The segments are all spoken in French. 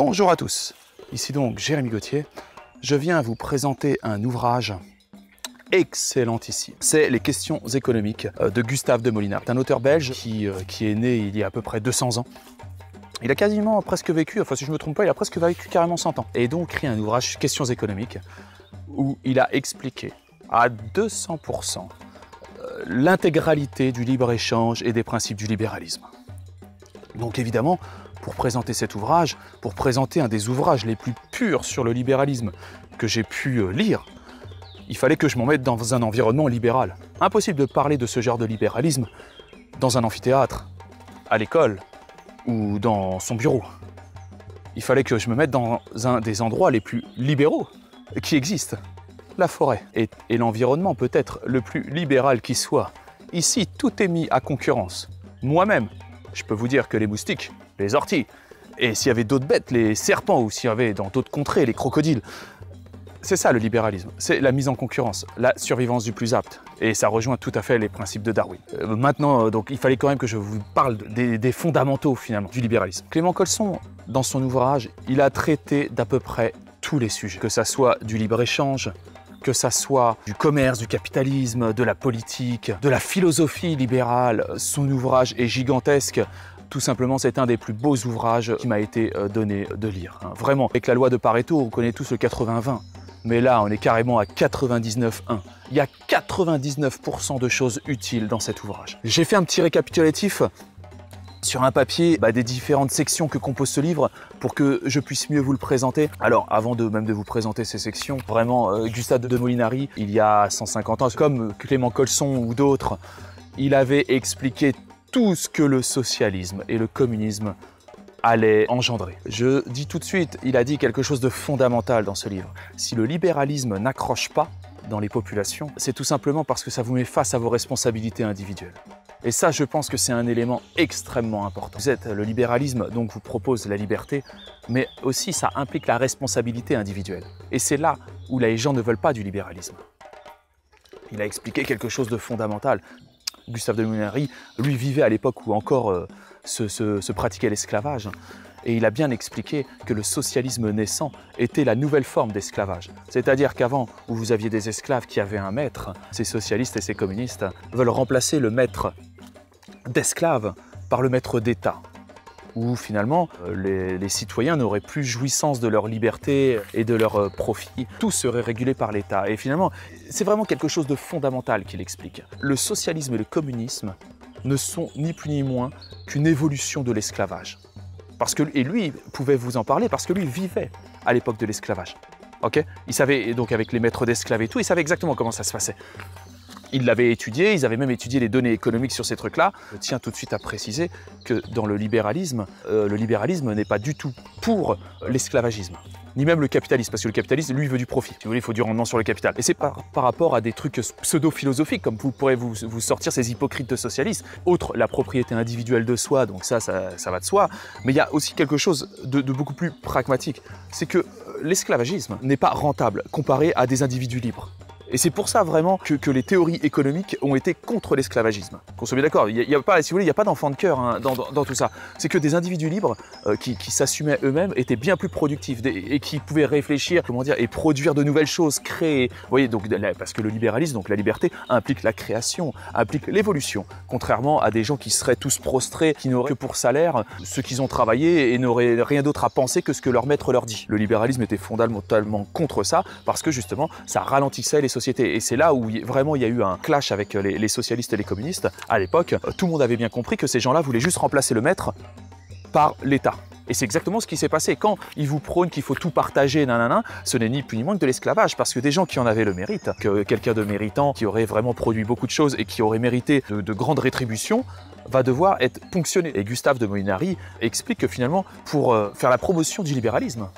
Bonjour à tous, ici donc Jérémy Gauthier. Je viens vous présenter un ouvrage excellentissime. C'est Les questions économiques de Gustave de Molinari. C'est un auteur belge qui est né il y a à peu près 200 ans. Il a quasiment presque vécu, enfin si je ne me trompe pas, il a presque vécu carrément 100 ans. Et donc écrit un ouvrage Questions économiques où il a expliqué à 200% l'intégralité du libre-échange et des principes du libéralisme. Donc évidemment, pour présenter cet ouvrage, pour présenter un des ouvrages les plus purs sur le libéralisme que j'ai pu lire, il fallait que je m'en mette dans un environnement libéral. Impossible de parler de ce genre de libéralisme dans un amphithéâtre, à l'école ou dans son bureau. Il fallait que je me mette dans un des endroits les plus libéraux qui existent, la forêt. Et l'environnement peut être le plus libéral qui soit. Ici, tout est mis à concurrence. Moi-même, je peux vous dire que les moustiques, les orties, et s'il y avait d'autres bêtes, les serpents, ou s'il y avait dans d'autres contrées, les crocodiles, c'est ça le libéralisme, c'est la mise en concurrence, la survivance du plus apte. Et ça rejoint tout à fait les principes de Darwin. Maintenant, donc, il fallait quand même que je vous parle des fondamentaux finalement du libéralisme. Clément Colson, dans son ouvrage, il a traité d'à peu près tous les sujets, que ça soit du libre-échange, que ça soit du commerce, du capitalisme, de la politique, de la philosophie libérale. Son ouvrage est gigantesque. Tout simplement, c'est un des plus beaux ouvrages qui m'a été donné de lire. Vraiment, avec la loi de Pareto, on connaît tous le 80-20. Mais là, on est carrément à 99-1. Il y a 99% de choses utiles dans cet ouvrage. J'ai fait un petit récapitulatif sur un papier des différentes sections que compose ce livre pour que je puisse mieux vous le présenter. Alors, avant même de vous présenter ces sections, vraiment, Gustave de Molinari, il y a 150 ans, comme Clément Colson ou d'autres, il avait expliqué tout ce que le socialisme et le communisme allait engendrer. Je dis tout de suite, il a dit quelque chose de fondamental dans ce livre. Si le libéralisme n'accroche pas dans les populations, c'est tout simplement parce que ça vous met face à vos responsabilités individuelles. Et ça, je pense que c'est un élément extrêmement important. Le libéralisme donc vous propose la liberté, mais aussi ça implique la responsabilité individuelle. Et c'est là où les gens ne veulent pas du libéralisme. Il a expliqué quelque chose de fondamental. Gustave de Molinari, lui, vivait à l'époque où encore se pratiquait l'esclavage. Et il a bien expliqué que le socialisme naissant était la nouvelle forme d'esclavage. C'est-à-dire qu'avant, où vous aviez des esclaves qui avaient un maître, ces socialistes et ces communistes veulent remplacer le maître d'esclaves par le maître d'État, où finalement les citoyens n'auraient plus jouissance de leur liberté et de leur profit. Tout serait régulé par l'État. Et finalement, c'est vraiment quelque chose de fondamental qu'il explique. Le socialisme et le communisme ne sont ni plus ni moins qu'une évolution de l'esclavage. Et lui pouvait vous en parler parce que lui vivait à l'époque de l'esclavage. Okay, il savait, donc avec les maîtres d'esclaves et tout, il savait exactement comment ça se passait. Ils l'avaient étudié, ils avaient même étudié les données économiques sur ces trucs-là. Je tiens tout de suite à préciser que dans le libéralisme n'est pas du tout pour l'esclavagisme, ni même le capitalisme, parce que le capitalisme, lui, veut du profit. Si vous voulez, il faut du rendement sur le capital. Et c'est par rapport à des trucs pseudo-philosophiques, comme vous pourrez vous sortir ces hypocrites de socialistes. Autre, la propriété individuelle de soi, donc ça va de soi. Mais il y a aussi quelque chose de beaucoup plus pragmatique. C'est que l'esclavagisme n'est pas rentable comparé à des individus libres. Et c'est pour ça vraiment que les théories économiques ont été contre l'esclavagisme. Qu'on soit bien d'accord, il n'y a pas, si vous voulez, il n'y a pas d'enfant de cœur dans tout ça. C'est que des individus libres qui s'assumaient eux-mêmes étaient bien plus productifs et qui pouvaient réfléchir, et produire de nouvelles choses, créer. Vous voyez, donc, parce que le libéralisme, donc la liberté, implique la création, implique l'évolution. Contrairement à des gens qui seraient tous prostrés, qui n'auraient que pour salaire ce qu'ils ont travaillé et n'auraient rien d'autre à penser que ce que leur maître leur dit. Le libéralisme était fondamentalement contre ça parce que justement, ça ralentissait les sociétés. Et c'est là où vraiment il y a eu un clash avec les socialistes et les communistes. À l'époque, tout le monde avait bien compris que ces gens-là voulaient juste remplacer le maître par l'État. Et c'est exactement ce qui s'est passé. Quand ils vous prônent qu'il faut tout partager, ce n'est ni plus ni moins que de l'esclavage, parce que des gens qui en avaient le mérite, que quelqu'un de méritant, qui aurait vraiment produit beaucoup de choses et qui aurait mérité de grandes rétributions, va devoir être ponctionné. Et Gustave de Molinari explique que finalement, pour faire la promotion du libéralisme,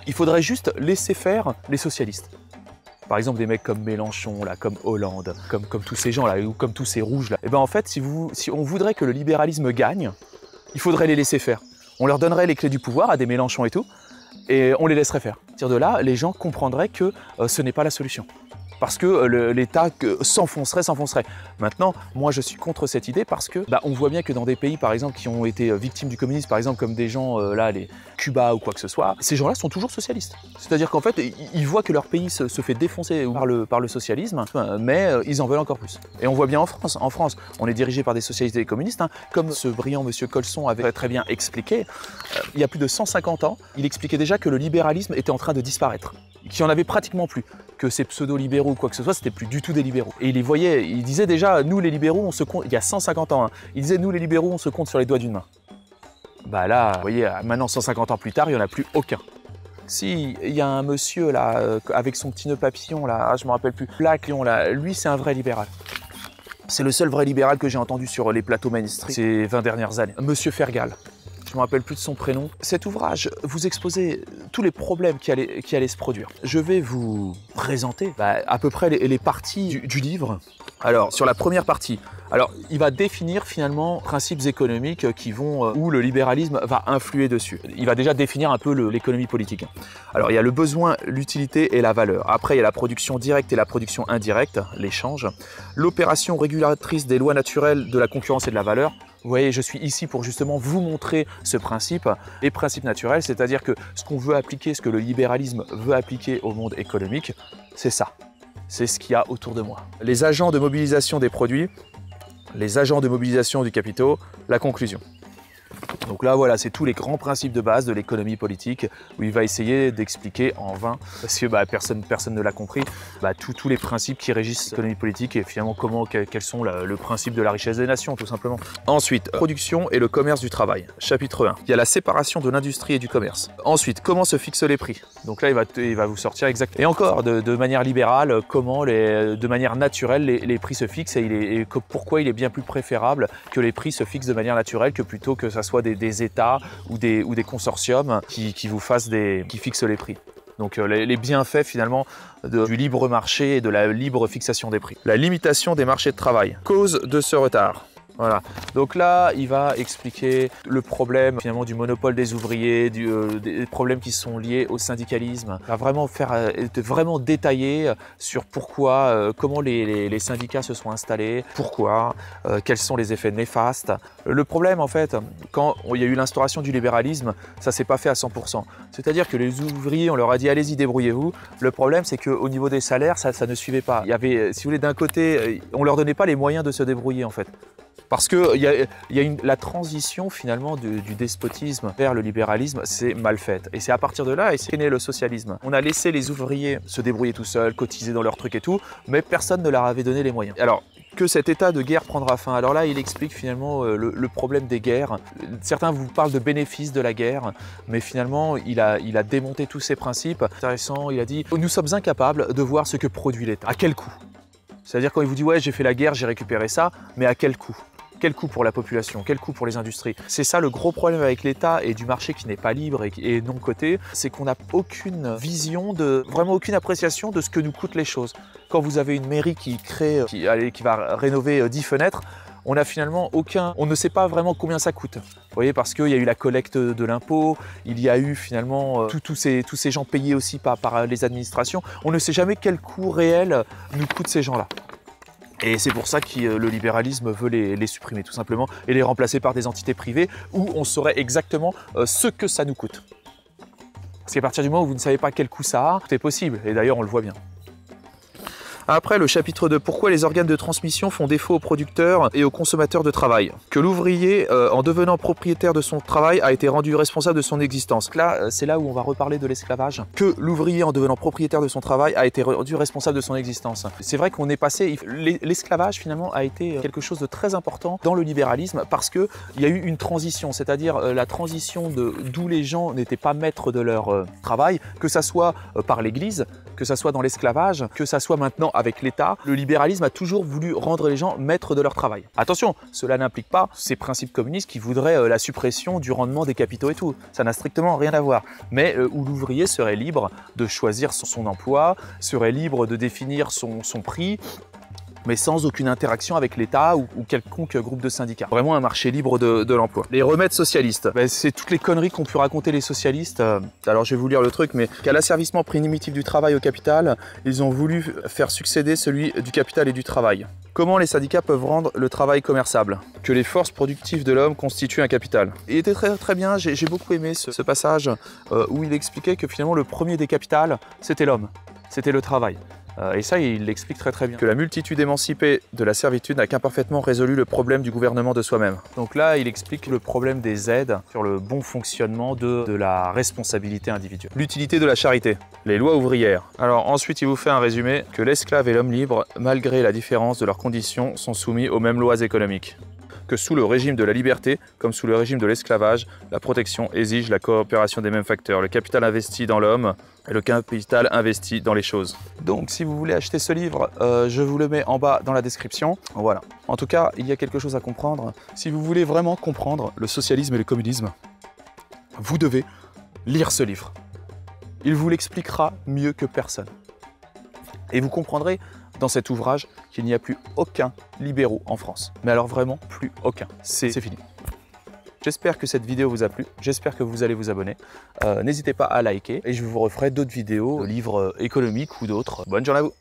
il faudrait juste laisser faire les socialistes. Par exemple, des mecs comme Mélenchon, là, comme Hollande, comme tous ces gens-là, ou comme tous ces rouges-là. Et bien en fait, si on voudrait que le libéralisme gagne, il faudrait les laisser faire. On leur donnerait les clés du pouvoir à des Mélenchon et tout, et on les laisserait faire. À partir de là, les gens comprendraient que ce n'est pas la solution. parce que l'État s'enfoncerait. Maintenant, moi je suis contre cette idée parce que on voit bien que dans des pays par exemple qui ont été victimes du communisme, par exemple comme des gens là, les Cuba ou quoi que ce soit, ces gens-là sont toujours socialistes. C'est-à-dire qu'en fait, ils voient que leur pays se fait défoncer par le socialisme, mais ils en veulent encore plus. Et on voit bien en France, on est dirigé par des socialistes et des communistes, hein, comme ce brillant monsieur Colson avait très bien expliqué, il y a plus de 150 ans, il expliquait déjà que le libéralisme était en train de disparaître, qu'il n'y en avait pratiquement plus, que ces pseudo-libéraux ou quoi que ce soit, c'était plus du tout des libéraux. Et il les voyait, il disait déjà, nous les libéraux, on se compte, il y a 150 ans, hein, il disait, nous les libéraux, on se compte sur les doigts d'une main. Bah là, vous voyez, maintenant 150 ans plus tard, il n'y en a plus aucun. Si, il y a un monsieur là, avec son petit nœud papillon là, je me rappelle plus, Black Lion là, lui c'est un vrai libéral. C'est le seul vrai libéral que j'ai entendu sur les plateaux mainstream ces 20 dernières années. Monsieur Fergal. Je ne me rappelle plus de son prénom. Cet ouvrage vous exposait tous les problèmes qui allaient se produire. Je vais vous présenter à peu près les parties du livre. Alors, sur la première partie, il va définir finalement principes économiques qui vont, où le libéralisme va influer dessus. Il va déjà définir un peu l'économie politique. Alors, il y a le besoin, l'utilité et la valeur. Après, il y a la production directe et la production indirecte, l'échange. L'opération régulatrice des lois naturelles de la concurrence et de la valeur. Vous voyez, je suis ici pour justement vous montrer ce principe, les principes naturels, c'est-à-dire que ce qu'on veut appliquer, ce que le libéralisme veut appliquer au monde économique, c'est ça. C'est ce qu'il y a autour de moi. Les agents de mobilisation des produits, les agents de mobilisation du capital, la conclusion. Donc là, voilà, c'est tous les grands principes de base de l'économie politique où il va essayer d'expliquer en vain, parce que personne ne l'a compris, tous les principes qui régissent l'économie politique et finalement quels sont le principe de la richesse des nations, tout simplement. Ensuite, production et le commerce du travail. Chapitre 1. Il y a la séparation de l'industrie et du commerce. Ensuite, comment se fixent les prix. Donc là, il va vous sortir exactement. Et encore, de manière libérale, comment, de manière naturelle, les prix se fixent et pourquoi il est bien plus préférable que les prix se fixent de manière naturelle que plutôt que ça soit des États ou des consortiums qui fixent les prix. Donc les bienfaits finalement du libre marché et de la libre fixation des prix. La limitation des marchés de travail. Cause de ce retard. Voilà. Donc là, il va expliquer le problème finalement du monopole des ouvriers, des problèmes qui sont liés au syndicalisme. Il va vraiment détailler sur pourquoi, comment les syndicats se sont installés, pourquoi, quels sont les effets néfastes. Le problème en fait, quand il y a eu l'instauration du libéralisme, ça s'est pas fait à 100%. C'est-à-dire que les ouvriers, on leur a dit allez-y, débrouillez-vous. Le problème c'est qu'au niveau des salaires, ça ne suivait pas. Il y avait, si vous voulez, d'un côté, on leur donnait pas les moyens de se débrouiller en fait. Parce que la transition finalement du despotisme vers le libéralisme, c'est mal faite. Et c'est à partir de là qu'est né le socialisme. On a laissé les ouvriers se débrouiller tout seuls, cotiser dans leurs trucs et tout, mais personne ne leur avait donné les moyens. Alors, que cet état de guerre prendra fin. Alors là, il explique finalement le problème des guerres. Certains vous parlent de bénéfices de la guerre, mais finalement, il a démonté tous ces principes. Intéressant, il a dit « Nous sommes incapables de voir ce que produit l'État. À quel coût ?» C'est-à-dire quand il vous dit « Ouais, j'ai fait la guerre, j'ai récupéré ça, mais à quel coût ?» Quel coût pour la population? Quel coût pour les industries? C'est ça le gros problème avec l'État et du marché qui n'est pas libre et non coté, c'est qu'on n'a aucune vision, vraiment aucune appréciation de ce que nous coûtent les choses. Quand vous avez une mairie qui va rénover 10 fenêtres, on a finalement on ne sait pas vraiment combien ça coûte. Vous voyez, parce qu'il y a eu la collecte de l'impôt, il y a eu finalement tous ces gens payés aussi par les administrations. On ne sait jamais quel coût réel nous coûtent ces gens-là. Et c'est pour ça que le libéralisme veut les supprimer tout simplement et les remplacer par des entités privées où on saurait exactement ce que ça nous coûte. Parce qu'à partir du moment où vous ne savez pas quel coût ça a, tout est possible. Et d'ailleurs, on le voit bien. Après, le chapitre 2, pourquoi les organes de transmission font défaut aux producteurs et aux consommateurs de travail. Que l'ouvrier, en devenant propriétaire de son travail, a été rendu responsable de son existence. Là, c'est là où on va reparler de l'esclavage. Que l'ouvrier, en devenant propriétaire de son travail, a été rendu responsable de son existence. C'est vrai qu'on est passé... L'esclavage, finalement, a été quelque chose de très important dans le libéralisme parce qu'il y a eu une transition, c'est-à-dire la transition d'où les gens n'étaient pas maîtres de leur travail, que ça soit par l'Église, que ça soit dans l'esclavage, que ça soit maintenant avec l'État, le libéralisme a toujours voulu rendre les gens maîtres de leur travail. Attention, cela n'implique pas ces principes communistes qui voudraient la suppression du rendement des capitaux et tout. Ça n'a strictement rien à voir. Mais où l'ouvrier serait libre de choisir son emploi, serait libre de définir son prix, mais sans aucune interaction avec l'État ou quelconque groupe de syndicats. Vraiment un marché libre de l'emploi. Les remèdes socialistes, ben, c'est toutes les conneries qu'ont pu raconter les socialistes. Alors je vais vous lire le truc, mais qu'à l'asservissement primitif du travail au capital, ils ont voulu faire succéder celui du capital et du travail. Comment les syndicats peuvent rendre le travail commerçable? Que les forces productives de l'homme constituent un capital. Il était très bien, j'ai beaucoup aimé ce passage où il expliquait que finalement le premier des capitales, c'était l'homme, c'était le travail. Et ça, il l'explique très bien. Que la multitude émancipée de la servitude n'a qu'imparfaitement résolu le problème du gouvernement de soi-même. Donc là, il explique le problème des aides sur le bon fonctionnement de la responsabilité individuelle. L'utilité de la charité. Les lois ouvrières. Alors ensuite, il vous fait un résumé que l'esclave et l'homme libre, malgré la différence de leurs conditions, sont soumis aux mêmes lois économiques. Que sous le régime de la liberté, comme sous le régime de l'esclavage, la protection exige la coopération des mêmes facteurs. Le capital investi dans l'homme et le capital investi dans les choses. Donc si vous voulez acheter ce livre, je vous le mets en bas dans la description. Voilà. En tout cas, il y a quelque chose à comprendre. Si vous voulez vraiment comprendre le socialisme et le communisme, vous devez lire ce livre. Il vous l'expliquera mieux que personne. Et vous comprendrez dans cet ouvrage qu'il n'y a plus aucun libéraux en France. Mais alors vraiment, plus aucun. C'est fini. J'espère que cette vidéo vous a plu, j'espère que vous allez vous abonner. N'hésitez pas à liker et je vous referai d'autres vidéos, livres économiques ou d'autres. Bonne journée à vous!